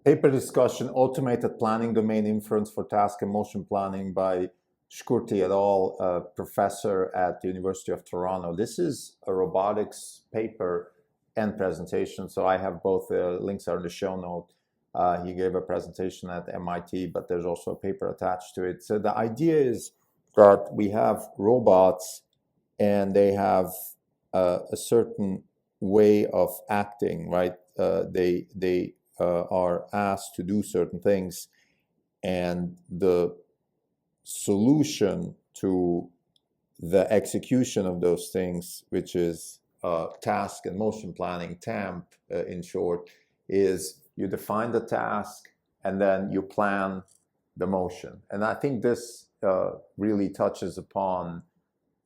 Paper discussion, Automated Planning Domain Inference for Task and Motion Planning by Shkurti et al., a professor at the University of Toronto. This is a robotics paper and presentation, so I have both. Links are in the show note. He gave a presentation at MIT, but there's also a paper attached to it. So the idea is that we have robots and they have a certain way of acting, right? They are asked to do certain things, and the solution to the execution of those things, which is task and motion planning, TAMP in short, is you define the task and then you plan the motion. And I think this really touches upon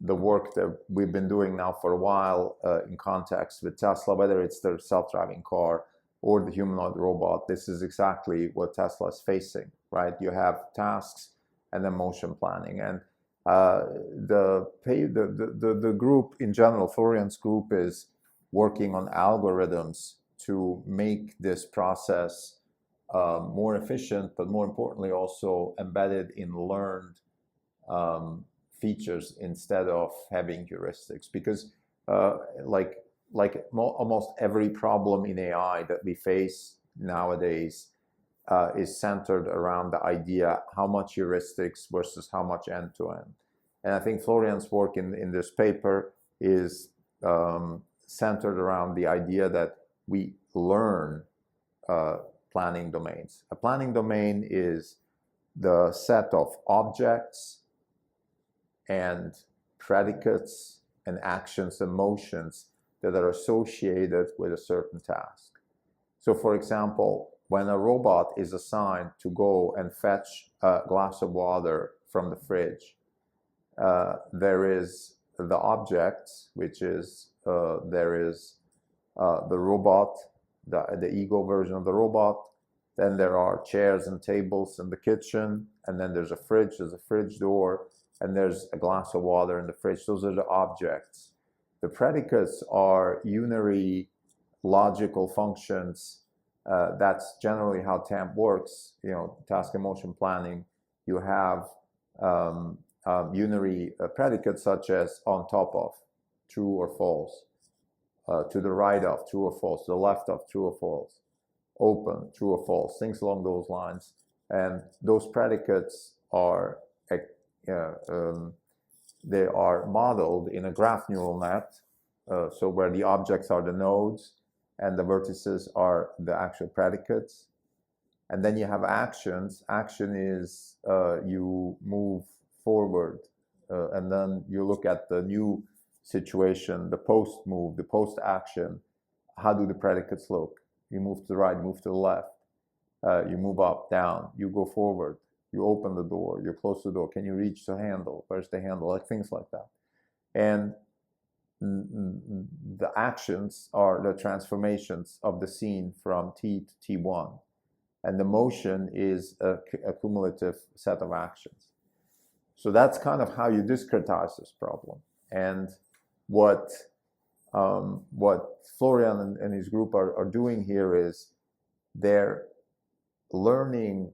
the work that we've been doing now for a while in context with Tesla, whether it's the self-driving car or the humanoid robot. This is exactly what Tesla is facing, right? You have tasks and then motion planning. And the group in general, Florian's group, is working on algorithms to make this process more efficient, but more importantly also embedded in learned features instead of having heuristics. Because almost every problem in AI that we face nowadays is centered around the idea how much heuristics versus how much end-to-end. And I think Florian's work in this paper is centered around the idea that we learn planning domains. A planning domain is the set of objects and predicates and actions and motions that are associated with a certain task. So for example, when a robot is assigned to go and fetch a glass of water from the fridge, there is the objects, which is there is the robot, the ego version of the robot. Then there are chairs and tables in the kitchen, and then there's a fridge door, and there's a glass of water in the fridge. Those are the objects. The predicates are unary logical functions. That's generally how TAMP works. Task and motion planning, you have unary predicates such as on top of, true or false, to the right of, true or false, to the left of, true or false, open, true or false, things along those lines. And those predicates are they are modeled in a graph neural net, so where the objects are the nodes and the vertices are the actual predicates. And then you have actions. Action is you move forward, and then you look at the new situation, the post move, the post action. How do the predicates look? You move to the right, you move to the left, you move up, down, you go forward, you open the door, you close the door, can you reach the handle, where's the handle, like things like that. And the actions are the transformations of the scene from T to T1. And the motion is a cumulative set of actions. So that's kind of how you discretize this problem. And what Florian and his group are doing here is they're learning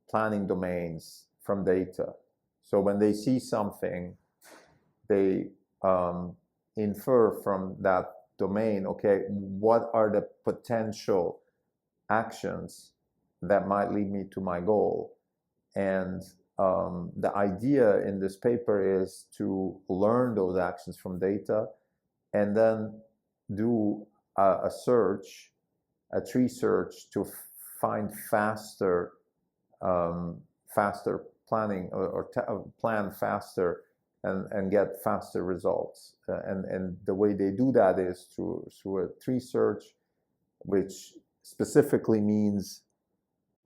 planning domains from data. So when they see something, they infer from that domain, okay, what are the potential actions that might lead me to my goal? And the idea in this paper is to learn those actions from data and then do a tree search to find faster planning or plan faster and get faster results. And the way they do that is through a tree search, which specifically means,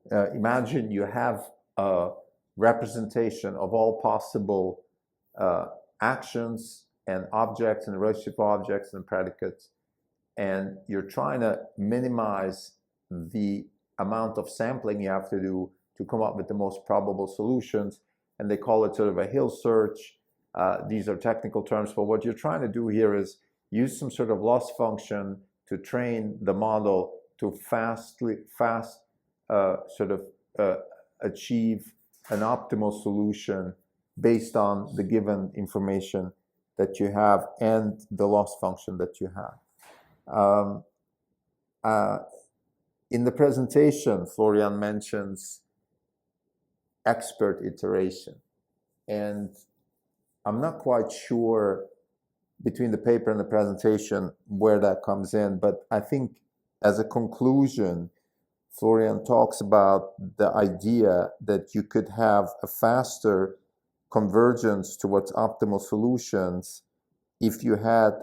imagine you have a representation of all possible actions and objects and relationship objects and predicates, and you're trying to minimize the amount of sampling you have to do to come up with the most probable solutions. And they call it sort of a hill search. These are technical terms, but what you're trying to do here is use some sort of loss function to train the model to fast sort of achieve an optimal solution based on the given information that you have and the loss function that you have. In the presentation, Florian mentions expert iteration. And I'm not quite sure between the paper and the presentation where that comes in, but I think as a conclusion, Florian talks about the idea that you could have a faster convergence towards optimal solutions if you had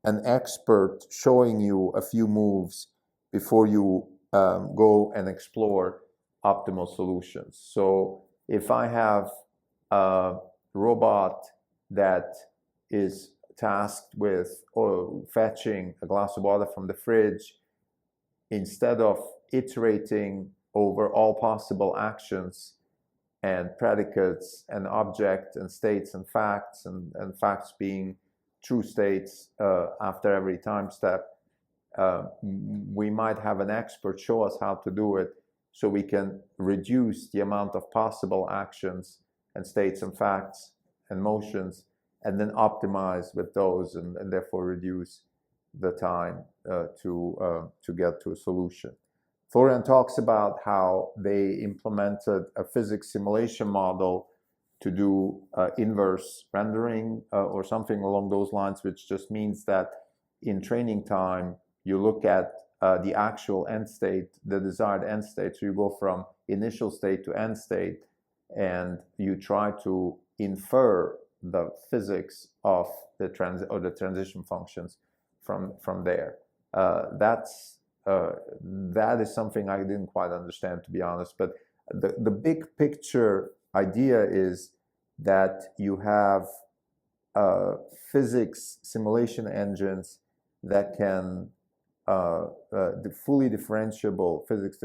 an expert showing you a few moves before you go and explore optimal solutions. So if I have a robot that is tasked with fetching a glass of water from the fridge, instead of iterating over all possible actions and predicates and objects and states and facts facts being true states after every time step, we might have an expert show us how to do it so we can reduce the amount of possible actions and states and facts and motions, and then optimize with those and therefore reduce the time to get to a solution. Florian talks about how they implemented a physics simulation model to do inverse rendering or something along those lines, which just means that in training time, you look at the actual end state, the desired end state. So you go from initial state to end state, and you try to infer the physics of the transition functions from there. That is something I didn't quite understand, to be honest. But the big picture idea is that you have physics simulation engines that can the fully differentiable physics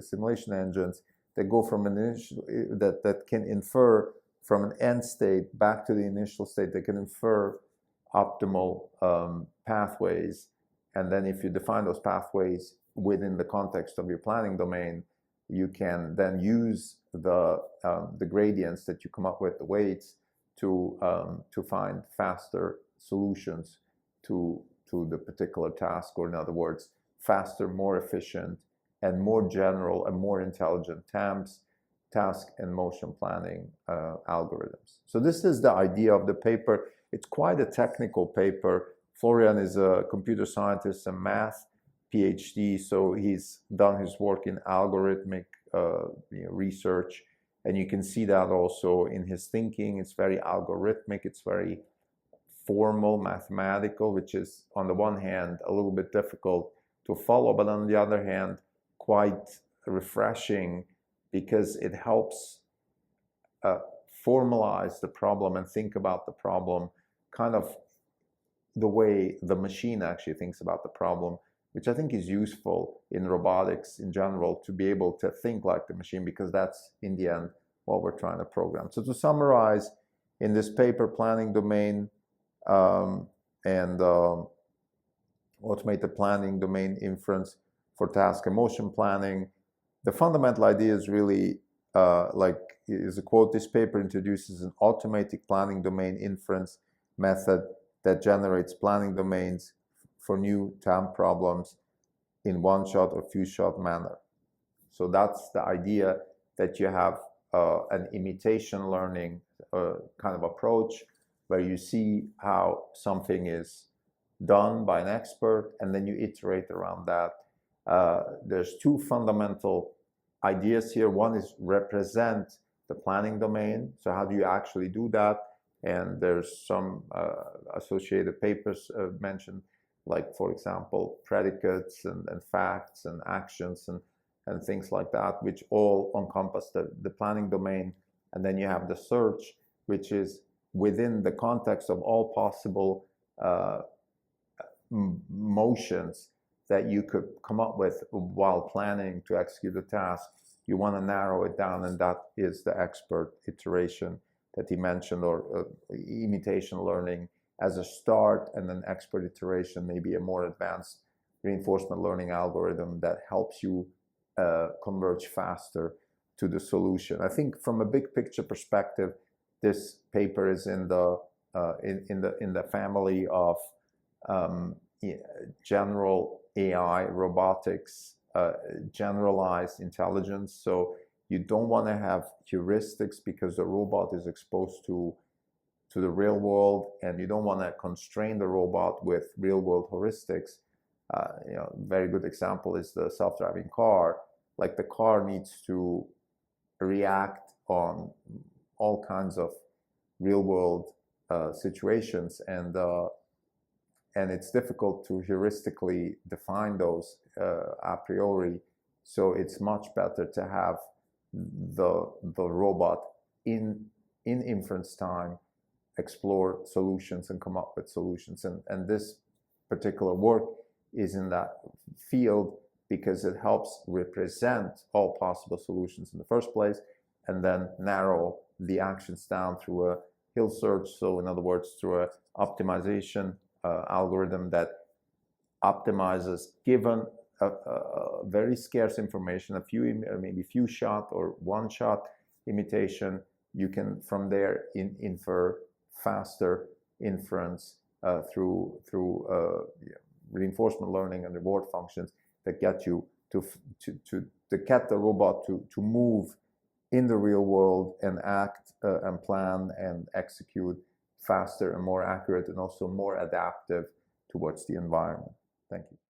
simulation engines that go from an initial that can infer from an end state back to the initial state. They can infer optimal pathways, and then if you define those pathways within the context of your planning domain, you can then use the gradients that you come up with, the weights, to find faster solutions to the particular task, or in other words, faster, more efficient, and more general and more intelligent task and motion planning algorithms. So this is the idea of the paper. It's quite a technical paper. Florian is a computer scientist and math PhD, so he's done his work in algorithmic research, and you can see that also in his thinking. It's very algorithmic, it's very formal, mathematical, which is on the one hand a little bit difficult to follow, but on the other hand quite refreshing, because it helps formalize the problem and think about the problem kind of the way the machine actually thinks about the problem, which I think is useful in robotics in general, to be able to think like the machine, because that's in the end what we're trying to program. So to summarize, in this paper, Planning Domain and Automated Planning Domain Inference for Task and Motion Planning, the fundamental idea is really is a quote: "This paper introduces an automatic planning domain inference method that generates planning domains for new TAM problems in one-shot or few-shot manner." So that's the idea, that you have an imitation learning kind of approach, where you see how something is done by an expert, and then you iterate around that. There's two fundamental ideas here. One is represent the planning domain. So how do you actually do that? And there's some associated papers mentioned, like, for example, predicates and facts and actions and things like that, which all encompass the planning domain. And then you have the search, which is within the context of all possible motions that you could come up with while planning to execute the task. You want to narrow it down, and that is the expert iteration that he mentioned, or imitation learning as a start, and then expert iteration, maybe a more advanced reinforcement learning algorithm that helps you converge faster to the solution. I think from a big picture perspective, this paper is in the family of general AI, robotics, generalized intelligence. So you don't want to have heuristics because the robot is exposed to the real world, and you don't want to constrain the robot with real world heuristics. Very good example is the self-driving car. Like the car needs to react on all kinds of real world situations, and it's difficult to heuristically define those a priori. So it's much better to have the robot in inference time explore solutions and come up with solutions. And this particular work is in that field because it helps represent all possible solutions in the first place, and then narrow the actions down through a hill search. So in other words, through an optimization algorithm that optimizes given a very scarce information, maybe few shot or one shot imitation. You can from there infer faster inference through reinforcement learning and reward functions that get you to get the robot to move in the real world and act and plan and execute faster and more accurate, and also more adaptive towards the environment. Thank you.